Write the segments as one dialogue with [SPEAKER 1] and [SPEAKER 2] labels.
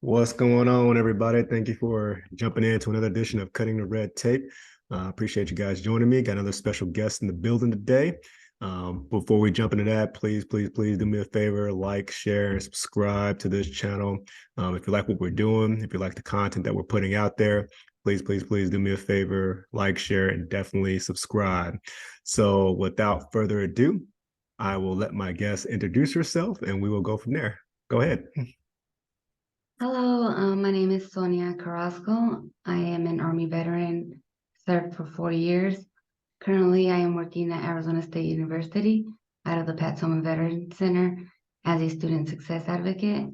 [SPEAKER 1] What's going on, everybody? Thank you for jumping into another edition of Cutting the Red Tape. Appreciate you guys joining me. Got another special guest in the building today. Before we jump into that, please do me a favor, like, share, and subscribe to this channel. If you like what we're doing, if you like the content that we're putting out there, please do me a favor, like, share, and definitely subscribe. So without further ado, I will let my guest introduce herself and we will go from there. Go ahead.
[SPEAKER 2] Hello, my name is Sonia Carrasco. I am an Army veteran, served for 4 years. Currently, I am working at Arizona State University out of the Pat Tillman Veteran Center as a student success advocate.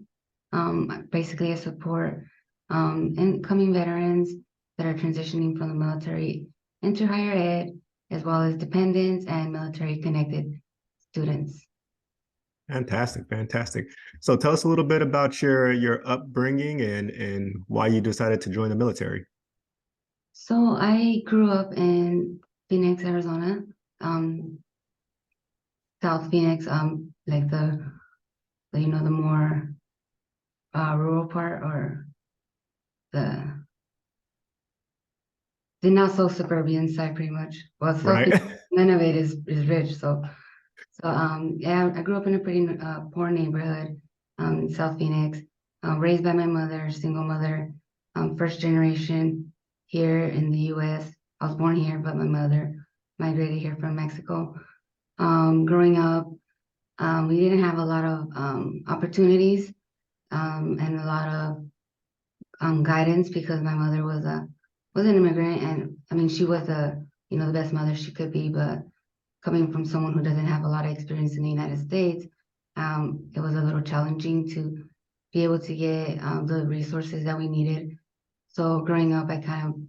[SPEAKER 2] Basically, I support incoming veterans that are transitioning from the military into higher ed, as well as dependents and military-connected students.
[SPEAKER 1] Fantastic. So tell us a little bit about your upbringing and why you decided to join the military.
[SPEAKER 2] So I grew up in Phoenix, Arizona, South Phoenix, like the more rural part, or the not so suburban side, pretty much. Well, South
[SPEAKER 1] Right.
[SPEAKER 2] Phoenix, none of it is rich. Yeah, I grew up in a pretty poor neighborhood, South Phoenix, raised by my mother, single mother, first generation here in the U.S. I was born here, but my mother migrated here from Mexico. Growing up, we didn't have a lot of opportunities and a lot of guidance because my mother was an immigrant, and I mean she was the best mother she could be, but coming from someone who doesn't have a lot of experience in the United States, it was a little challenging to be able to get the resources that we needed. So growing up, I kind of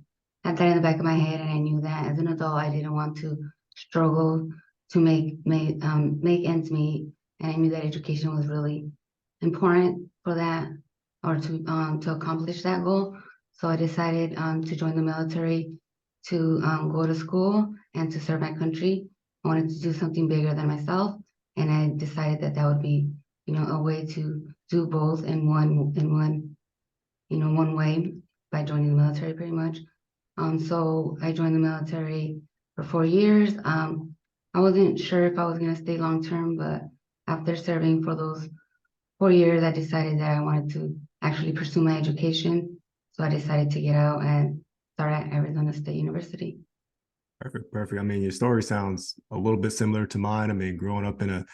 [SPEAKER 2] had that in the back of my head, and I knew that as an adult, I didn't want to struggle to make ends meet, and I knew that education was really important for that, or to accomplish that goal. So I decided to join the military, to go to school and to serve my country. I wanted to do something bigger than myself, and I decided that that would be, a way to do both in one way by joining the military, pretty much. So I joined the military for 4 years. I wasn't sure if I was going to stay long term, but after serving for those 4 years, I decided that I wanted to actually pursue my education. So I decided to get out and start at Arizona State University.
[SPEAKER 1] Perfect. I mean, your story sounds a little bit similar to mine. I mean, growing up in a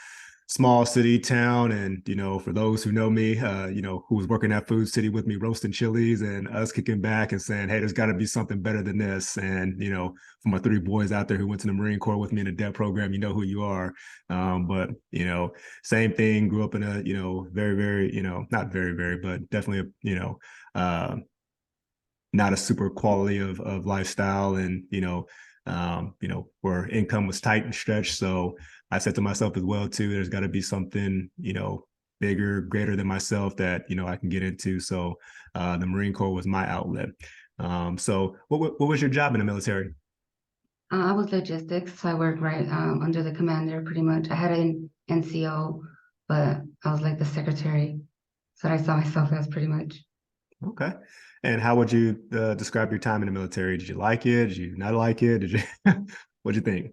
[SPEAKER 1] small city town, and for those who know me, who was working at Food City with me, roasting chilies, and us kicking back and saying, "Hey, there's got to be something better than this." And for my three boys out there who went to the Marine Corps with me in the DEP program, you know who you are. But same thing. Grew up in a very not very, but definitely not a super quality of lifestyle, and where income was tight and stretched. So I said to myself as well too, there's got to be something bigger, greater than myself that I can get into. So the Marine Corps was my outlet. So what was your job in the military?
[SPEAKER 2] I was logistics, so I worked right under the commander, pretty much. I had an NCO, but I was like the secretary, so I saw myself as, pretty much.
[SPEAKER 1] Okay. And how would you describe your time in the military? Did you like it? Did you not like it? Did you what'd you think?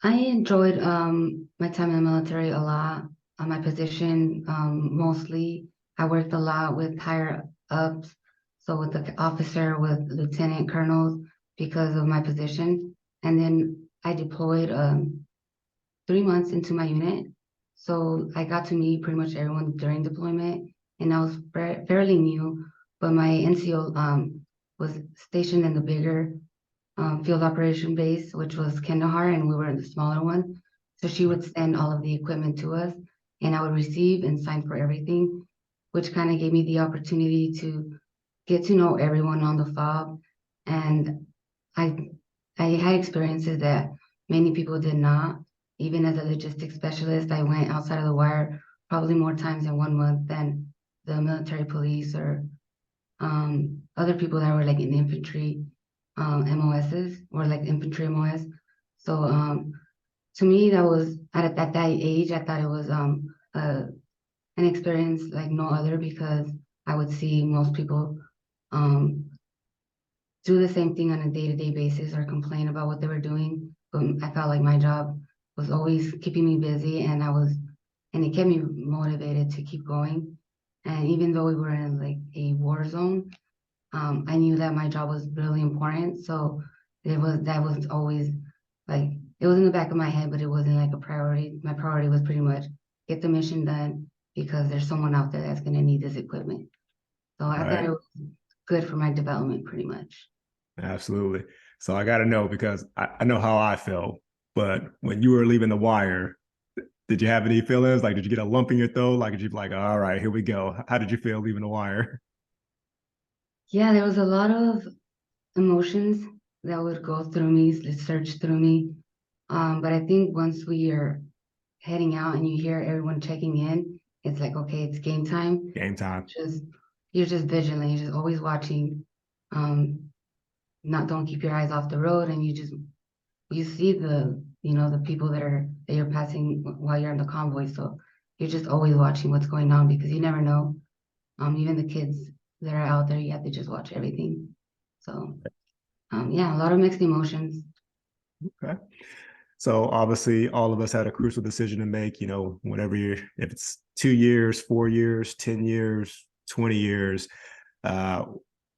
[SPEAKER 2] I enjoyed my time in the military a lot. My position, mostly, I worked a lot with higher ups, so with the officer, with lieutenant colonels, because of my position. And then I deployed 3 months into my unit, so I got to meet pretty much everyone during deployment, and I was fairly new, but my NCO was stationed in the bigger field operation base, which was Kandahar, and we were in the smaller one. So she would send all of the equipment to us, and I would receive and sign for everything, which kind of gave me the opportunity to get to know everyone on the fob. And I I had experiences that many people did not. Even as a logistics specialist, I went outside of the wire probably more times in 1 month than the military police or other people that were like in infantry MOSs, or like infantry MOS. So to me, that was at that age, I thought it was an experience like no other, because I would see most people um, do the same thing on a day-to-day basis or complain about what they were doing. But I felt like my job was always keeping me busy, and it kept me motivated to keep going. And even though we were in like a war zone, I knew that my job was really important. So that was always like, it was in the back of my head, but it wasn't like a priority. My priority was pretty much get the mission done because there's someone out there that's gonna need this equipment. So I thought it
[SPEAKER 1] Right.
[SPEAKER 2] was good for my development pretty much.
[SPEAKER 1] Absolutely. So I got to know because I know how I felt, but when you were leaving the wire, did you have any feelings? Like, did you get a lump in your throat? Like, did you be like, all right, here we go? How did you feel leaving the wire?
[SPEAKER 2] Yeah, there was a lot of emotions that would go through me, search through me. But I think once we are heading out and you hear everyone checking in, it's like, okay, it's game time.
[SPEAKER 1] Game time.
[SPEAKER 2] Just you're just vigilant, you're just always watching. Um, not don't keep your eyes off the road, and you see the people that you're passing while you're in the convoy. So you're just always watching what's going on because you never know. Even the kids that are out there, you have to just watch everything. So yeah, a lot of mixed emotions.
[SPEAKER 1] Okay. So obviously, all of us had a crucial decision to make. Whatever you, if it's 2 years, 4 years, 10 years, 20 years, uh,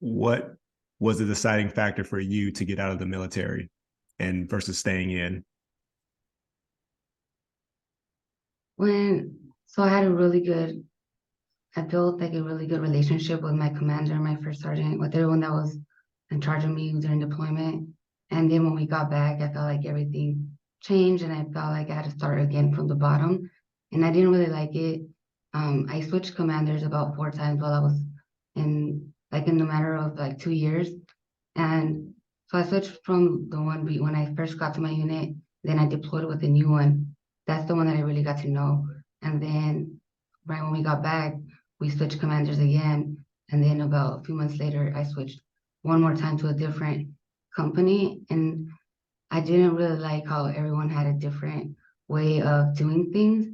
[SPEAKER 1] what was the deciding factor for you to get out of the military and versus staying in?
[SPEAKER 2] So I had a really good I built like a really good relationship with my commander, my first sergeant, with everyone that was in charge of me during deployment. And then when we got back, I felt like everything changed and I felt like I had to start again from the bottom. And I didn't really like it. I switched commanders about 4 times while I was in the matter of like 2 years. And so I switched from the one when I first got to my unit, then I deployed with the new one. That's the one that I really got to know. And then right when we got back, we switched commanders again. And then about a few months later, I switched one more time to a different company. And I didn't really like how everyone had a different way of doing things.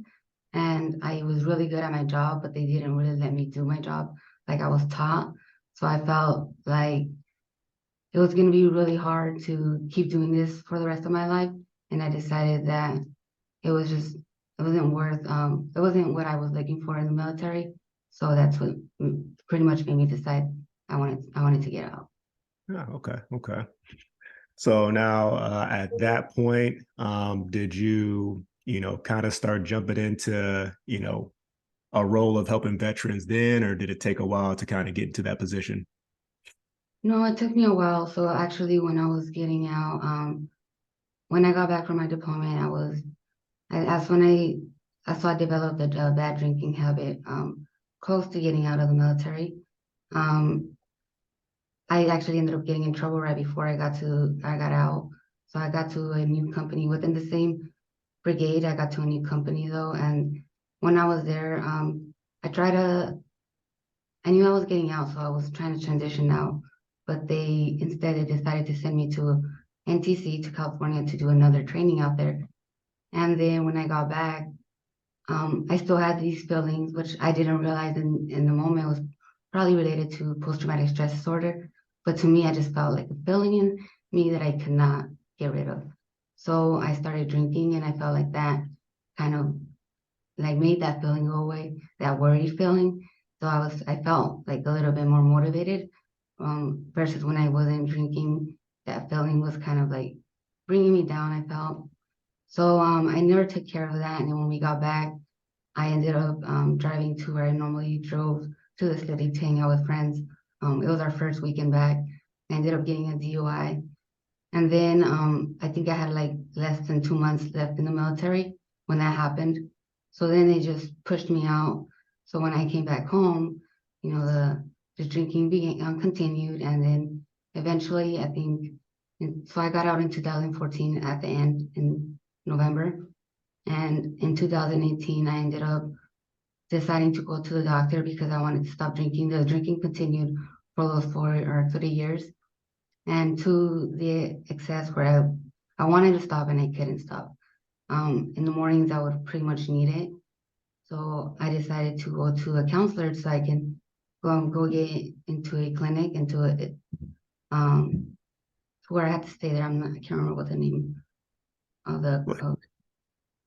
[SPEAKER 2] And I was really good at my job, but they didn't really let me do my job like I was taught. So I felt like it was going to be really hard to keep doing this for the rest of my life. And I decided that it was just, it wasn't what I was looking for in the military. So that's what pretty much made me decide I wanted to get out.
[SPEAKER 1] Yeah, okay, okay. So now at that point, did you, kind of start jumping into, a role of helping veterans then, or did it take a while to kind of get into that position?
[SPEAKER 2] No, it took me a while. So actually, when I was getting out, when I got back from my deployment, that's when that's why I developed a bad drinking habit, close to getting out of the military. Um, I actually ended up getting in trouble right before I got out. So I got to a new company within the same brigade. I got to a new company though, and when I was there, I knew I was getting out, so I was trying to transition out, but they instead decided to send me to NTC to California to do another training out there. And then when I got back, I still had these feelings, which I didn't realize in the moment was probably related to post-traumatic stress disorder. But to me, I just felt like a feeling in me that I could not get rid of. So I started drinking, and I felt like that kind of like made that feeling go away, that worried feeling. So I felt like a little bit more motivated, versus when I wasn't drinking, that feeling was kind of like bringing me down, I felt. So I never took care of that. And then when we got back, I ended up driving to where I normally drove to the city to hang out with friends. It was our first weekend back. I ended up getting a DUI. And then I think I had like less than 2 months left in the military when that happened. So then they just pushed me out. So when I came back home, the drinking continued, and then eventually so I got out in 2014 at the end in November, and in 2018 I ended up deciding to go to the doctor because I wanted to stop drinking. The drinking continued for those 4 or 3 years, and to the excess where I wanted to stop and I couldn't stop. In the mornings, I would pretty much need it. So I decided to go to a counselor so I can go get into a clinic, um, where I had to stay there. I can't remember what the name of the
[SPEAKER 1] What?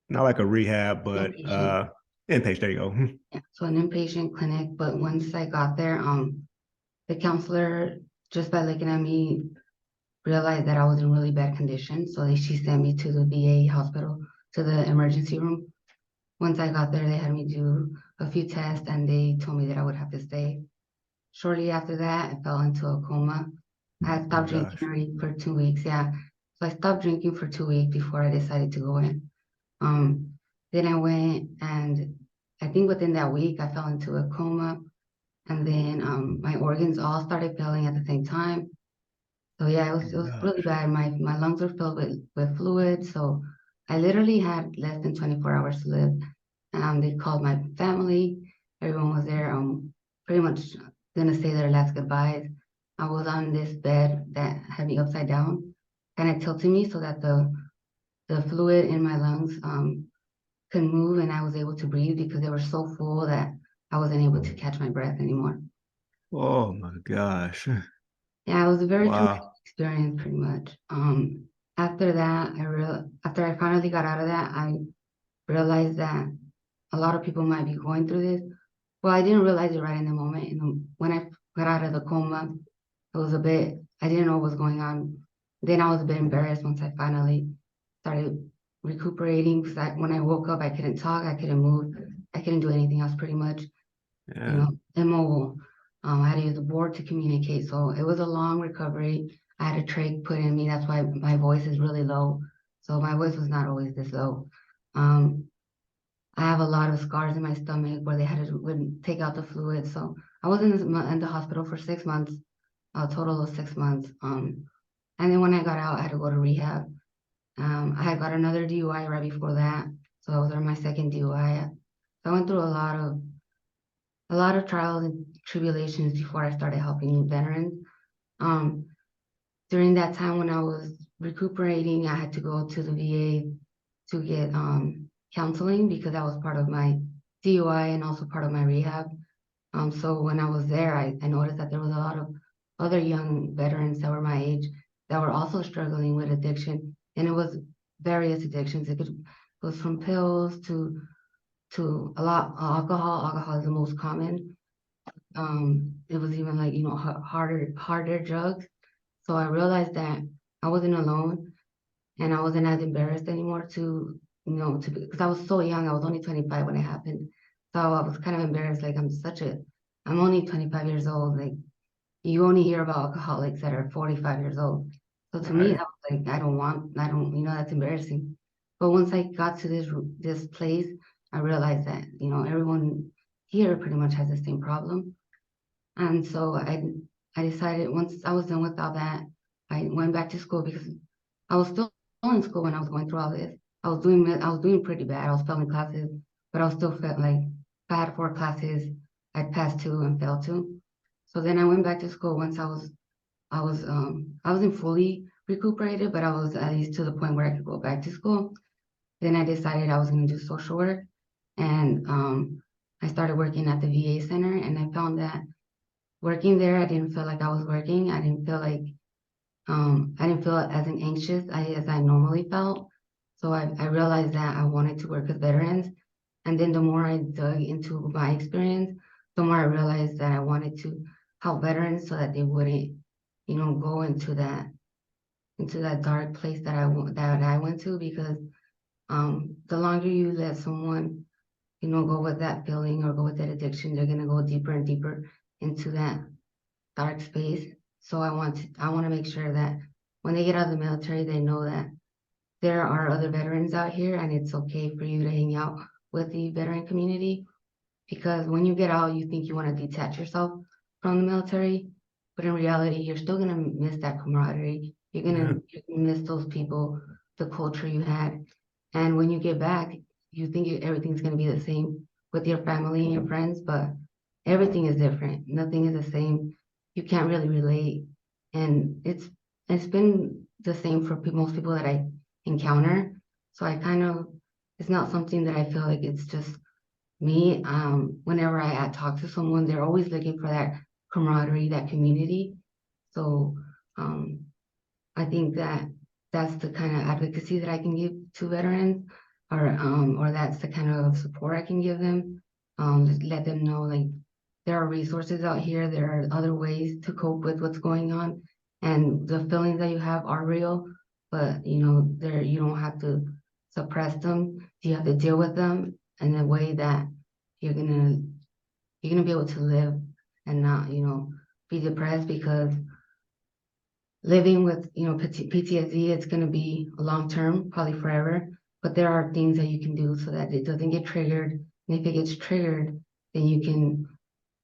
[SPEAKER 1] Not like a rehab, but
[SPEAKER 2] inpatient.
[SPEAKER 1] inpatient. There you go.
[SPEAKER 2] Yeah, so an inpatient clinic. But once I got there, the counselor, just by looking at me, realized that I was in really bad condition. So she sent me to the VA hospital, to the emergency room. Once I got there, they had me do a few tests and they told me that I would have to stay. Shortly after that, I fell into a coma. I had
[SPEAKER 1] Oh my
[SPEAKER 2] stopped drinking
[SPEAKER 1] gosh.
[SPEAKER 2] already for 2 weeks. Yeah. So I stopped drinking for 2 weeks before I decided to go in. Um, then I went and I think within that week I fell into a coma and then my organs all started failing at the same time. So yeah,
[SPEAKER 1] Oh
[SPEAKER 2] it
[SPEAKER 1] my
[SPEAKER 2] was really
[SPEAKER 1] gosh.
[SPEAKER 2] bad. My lungs were filled with fluid. So I literally had less than 24 hours to live. They called my family. Everyone was there, pretty much gonna say their last goodbyes. I was on this bed that had me upside down, kind of tilting me so that the fluid in my lungs could move and I was able to breathe because they were so full that I wasn't able to catch my breath anymore.
[SPEAKER 1] Oh my gosh.
[SPEAKER 2] Yeah, it was a very traumatic
[SPEAKER 1] Wow.
[SPEAKER 2] experience, pretty much. After that, after I finally got out of that, I realized that a lot of people might be going through this. Well, I didn't realize it right in the moment. And when I got out of the coma, it was a bit, I didn't know what was going on. Then I was a bit embarrassed once I finally started recuperating because when I woke up, I couldn't talk, I couldn't move, I couldn't do anything else pretty much,
[SPEAKER 1] Yeah.
[SPEAKER 2] immobile. I had to use the board to communicate. So it was a long recovery. I had a trach put in me. That's why my voice is really low. So my voice was not always this low. Um, I have a lot of scars in my stomach where they had to would take out the fluid. So I was in the hospital for 6 months, a total of 6 months. And then when I got out, I had to go to rehab. I had got another DUI right before that, so that was my second DUI. So I went through a lot of trials and tribulations before I started helping veterans. Um, During that time when I was recuperating, I had to go to the VA to get counseling because that was part of my DUI and also part of my rehab. So when I was there, I noticed that there was a lot of other young veterans that were my age that were also struggling with addiction, and it was various addictions. It was from pills to a lot alcohol. Alcohol is the most common. It was even like harder drugs. So I realized that I wasn't alone and I wasn't as embarrassed anymore to because I was so young. I was only 25 when it happened. So I was kind of embarrassed, like I'm only 25 years old. Like you only hear about alcoholics that are 45 years old. So to me, that
[SPEAKER 1] Right.
[SPEAKER 2] was like, I don't, that's embarrassing. But once I got to this place, I realized that, everyone here pretty much has the same problem. And so I decided once I was done with all that, I went back to school because I was still in school when I was going through all this. I was doing pretty bad. I was failing classes, but I was still felt like if I had 4 classes, I'd pass two and fail two. So then I went back to school once I wasn't fully recuperated, but I was at least to the point where I could go back to school. Then I decided I was going to do social work, and I started working at the VA center, and I found that working there, I didn't feel like I was working. I didn't feel as anxious as I normally felt. So I realized that I wanted to work with veterans. And then the more I dug into my experience, the more I realized that I wanted to help veterans so that they wouldn't, go into that dark place that I went to because the longer you let someone, go with that feeling or go with that addiction, they're gonna go deeper and deeper into that dark space. So I want to make sure that when they get out of the military, they know that there are other veterans out here and it's okay for you to hang out with the veteran community because when you get out, you think you want to detach yourself from the military, but in reality, you're still gonna miss that camaraderie.
[SPEAKER 1] Yeah.
[SPEAKER 2] You're gonna miss those people, the culture you had, and when you get back, you think everything's gonna be the same with your family and your friends, but everything is different. Nothing is the same. You can't really relate, and it's been the same for most people that I encounter. So it's not something that I feel like it's just me, whenever I talk to someone, they're always looking for that camaraderie, that community. So I think that that's the kind of advocacy that I can give to veterans, or that's the kind of support I can give them. Just let them know like there are resources out here, there are other ways to cope with what's going on, and the feelings that you have are real, but there you don't have to suppress them. You have to deal with them in a way that you're gonna you're gonna be able to live and not, be depressed because living with, PTSD, it's going to be a long term, probably forever. But there are things that you can do so that it doesn't get triggered. And if it gets triggered, then you can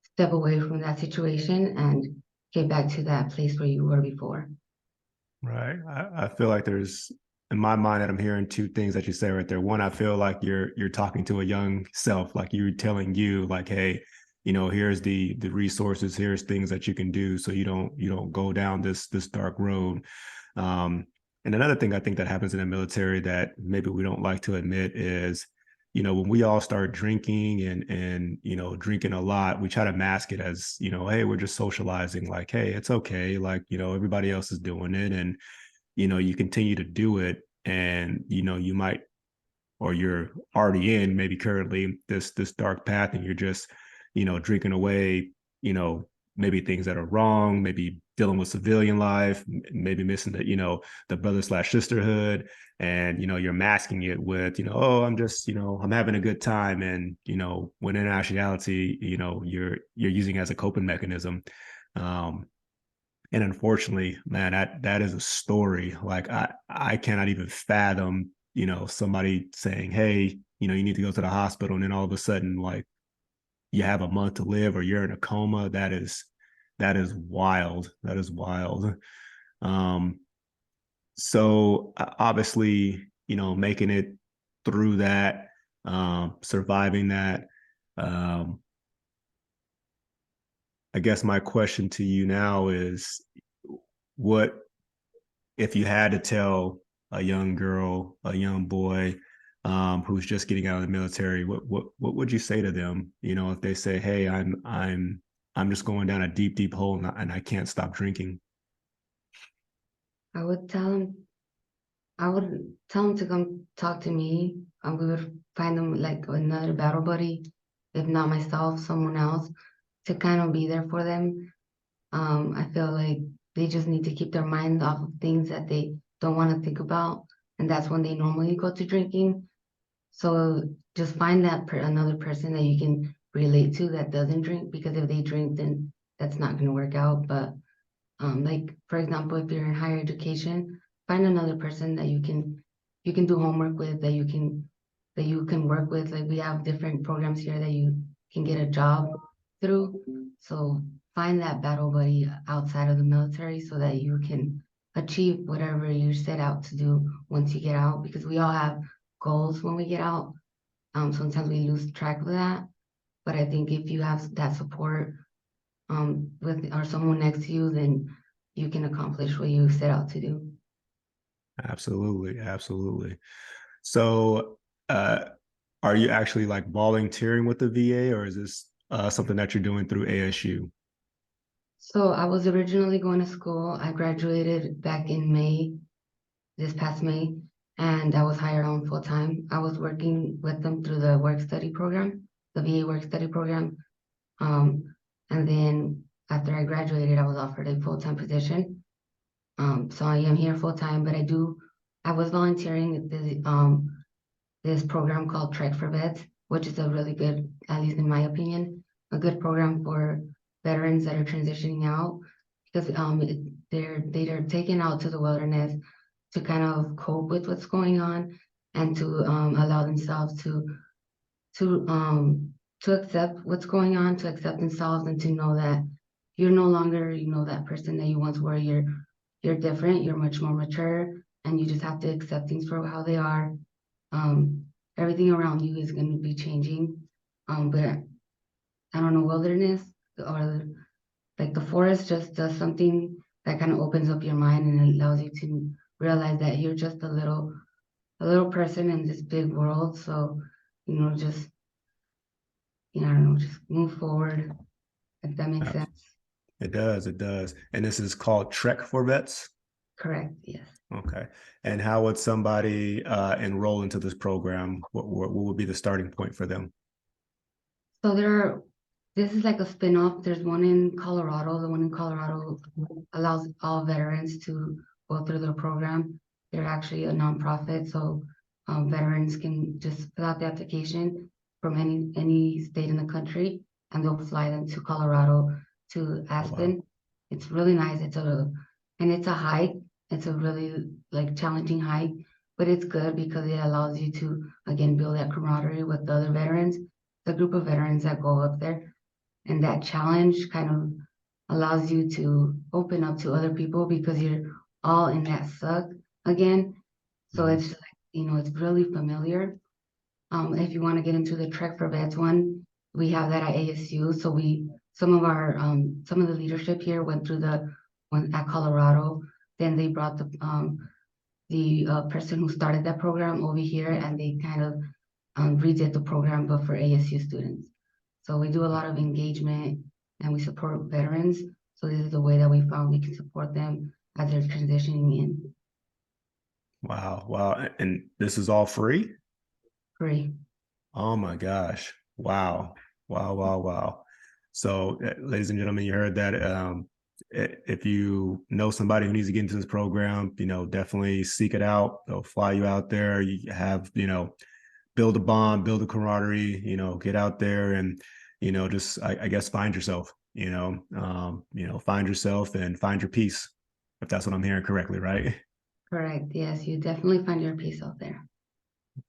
[SPEAKER 2] step away from that situation and get back to that place where you were before.
[SPEAKER 1] Right. I feel like there's in my mind that I'm hearing two things that you say right there. One, I feel like you're talking to a young self, like you're telling you, like, hey, here's the resources, here's things that you can do so you don't go down this dark road. And another thing I think that happens in the military that maybe we don't like to admit is, when we all start drinking and drinking a lot, we try to mask it as, hey, we're just socializing, like, hey, it's okay, like, everybody else is doing it, and you continue to do it, and you might, or you're already in maybe currently this dark path, and you're just drinking away, maybe things that are wrong, maybe dealing with civilian life, maybe missing the brother slash sisterhood, and you're masking it with oh, I'm just I'm having a good time, and when in actuality you're using it as a coping mechanism. um and unfortunately, man, that is a story. Like I cannot even fathom, somebody saying, hey, you need to go to the hospital, and then all of a sudden, like, you have a month to live or you're in a coma. That is wild. That is wild. Um, so obviously, making it through that, surviving that. Um, I guess my question to you now is, what if you had to tell a young girl, a young boy, who's just getting out of the military, what would you say to them? If they say, "Hey, I'm just going down a deep, deep hole, and I can't stop drinking."
[SPEAKER 2] I would tell them, I would tell them to come talk to me, and we would find them like another battle buddy, if not myself, someone else, to kind of be there for them. I feel like they just need to keep their minds off of things that they don't want to think about, and that's when they normally go to drinking. So just find that another person that you can relate to that doesn't drink, because if they drink, then that's not going to work out. But like for example, if you're in higher education, find another person that you can do homework with, that you can work with. Like we have different programs here that you can get a job through. So find that battle buddy outside of the military so that you can achieve whatever you set out to do once you get out, because we all have goals when we get out. Sometimes we lose track of that. But I think if you have that support with or someone next to you, then you can accomplish what you set out to do.
[SPEAKER 1] Absolutely, absolutely. So, uh, are you actually like volunteering with the VA, or is this something that you're doing through ASU?
[SPEAKER 2] So I was originally going to school. I graduated back in May, this past May, and I was hired on full time. I was working with them through the work study program, the VA work study program. Um, and then after I graduated, I was offered a full-time position. So I am here full-time, but I was volunteering at this program called Trek for Vets, which is a really good, at least in my opinion, a good program for veterans that are transitioning out, because they're taken out to the wilderness to kind of cope with what's going on, and to allow themselves to um to accept what's going on, to accept themselves, and to know that you're no longer, that person that you once were. You're different, you're much more mature, and you just have to accept things for how they are. Um, Everything around you is going to be changing. But I don't know, wilderness or like the forest just does something that kind of opens up your mind and allows you to realize that you're just a little person in this big world. So, just you know, I don't know, just move forward, if that makes sense.
[SPEAKER 1] It does. It does. And this is called Trek for Vets.
[SPEAKER 2] Correct, yes.
[SPEAKER 1] Okay. And how would somebody enroll into this program? What would be the starting point for them?
[SPEAKER 2] So this is like a spin-off. There's one in Colorado. The one in Colorado allows all veterans to go through the program. They're actually a nonprofit, so veterans can just fill out the application from any state in the country, and they'll fly them to Colorado to
[SPEAKER 1] Oh, wow.
[SPEAKER 2] Aspen. It's really nice. It's a hike. It's a really like challenging hike, but it's good because it allows you to again build that camaraderie with the other veterans, the group of veterans that go up there. And that challenge kind of allows you to open up to other people because you're all in that suck again. So
[SPEAKER 1] Mhm.
[SPEAKER 2] it's like, you know, it's really familiar. If you want to get into the Trek for Vets one, we have that at ASU. So some of the leadership here went through the one at Colorado. Then they brought the person who started that program over here, and they kind of redid the program, but for ASU students. So we do a lot of engagement and we support veterans. So this is the way that we found we can support them as they're transitioning in.
[SPEAKER 1] Wow. Wow. And this is all free?
[SPEAKER 2] Free.
[SPEAKER 1] Oh my gosh. Wow. Wow. Wow. Wow. So, ladies and gentlemen, you heard that. If you know somebody who needs to get into this program, definitely seek it out. They'll fly you out there. You have, build a bond, build a camaraderie, get out there and, just, I guess, find yourself, find yourself and find your peace, if that's what I'm hearing correctly, right?
[SPEAKER 2] Correct. Yes, you definitely find your peace out there.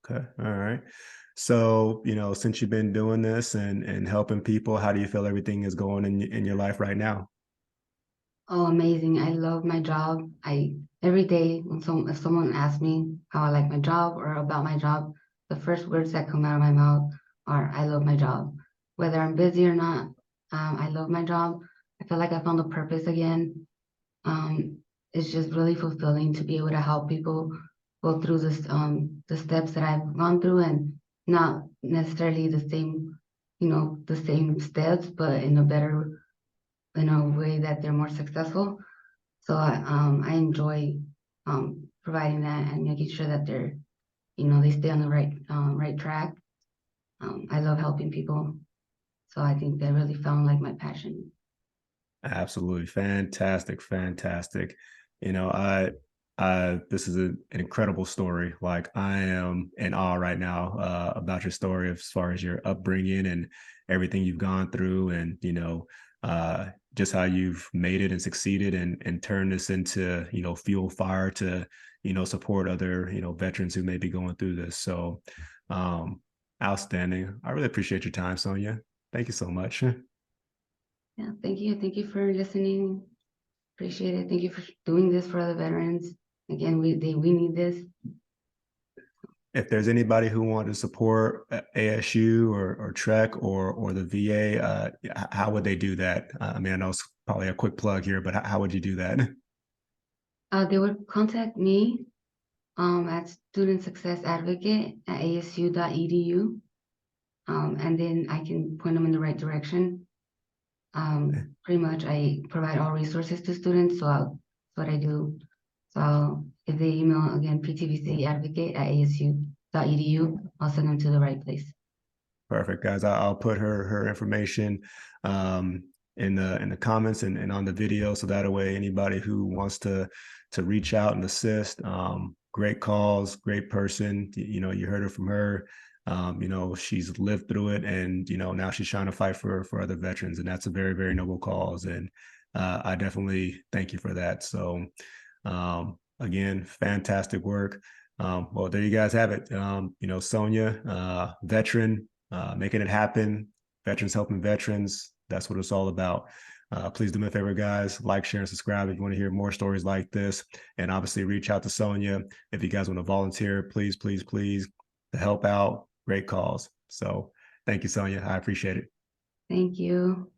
[SPEAKER 1] Okay. All right. So, since you've been doing this and helping people, how do you feel everything is going in your life right now?
[SPEAKER 2] Oh, amazing. I love my job. I every day when if someone asks me how I like my job or about my job, the first words that come out of my mouth are I love my job. Whether I'm busy or not, I love my job. I feel like I found a purpose again. Um, it's just really fulfilling to be able to help people go through the steps that I've gone through and not necessarily the same steps, but in a way that they're more successful. So I enjoy providing that and making sure that they stay on the right track. I love helping people, so I think that really found like my passion.
[SPEAKER 1] Absolutely. Fantastic. Fantastic. You know, this is an incredible story. Like I am in awe right now about your story as far as your upbringing and everything you've gone through and, just how you've made it and succeeded and turned this into, fuel fire to, support other, veterans who may be going through this. So, um, outstanding. I really appreciate your time, Sonia. Thank you so much.
[SPEAKER 2] Yeah, thank you. Thank you for listening. Appreciate it. Thank you for doing this for the veterans. Again, we need this.
[SPEAKER 1] If there's anybody who wanted to support ASU or Trek or the VA, how would they do that? I mean, I know it's probably a quick plug here, but how would you do that?
[SPEAKER 2] They would contact me at Student Success Advocate at asu.edu, and then I can point them in the right direction. Pretty much, I provide all resources to students, that's what I do. So if they email again ptvcadvocate at asu.edu, I'll send them to the right place.
[SPEAKER 1] Perfect, guys. I'll put her information um, in the comments and on the video, so that way anybody who wants to reach out and assist. Great calls, great person. You heard it from her. She's lived through it, and now she's trying to fight for other veterans, and that's a very very noble cause. And I definitely thank you for that. So again, fantastic work. Well, there you guys have it. Sonia, veteran, making it happen, veterans helping veterans. That's what it's all about. Please do me a favor, guys. Like, share, and subscribe if you want to hear more stories like this. And obviously, reach out to Sonia if you guys want to volunteer. Please, please, please, to help out. Great cause. So, thank you, Sonia. I appreciate it.
[SPEAKER 2] Thank you.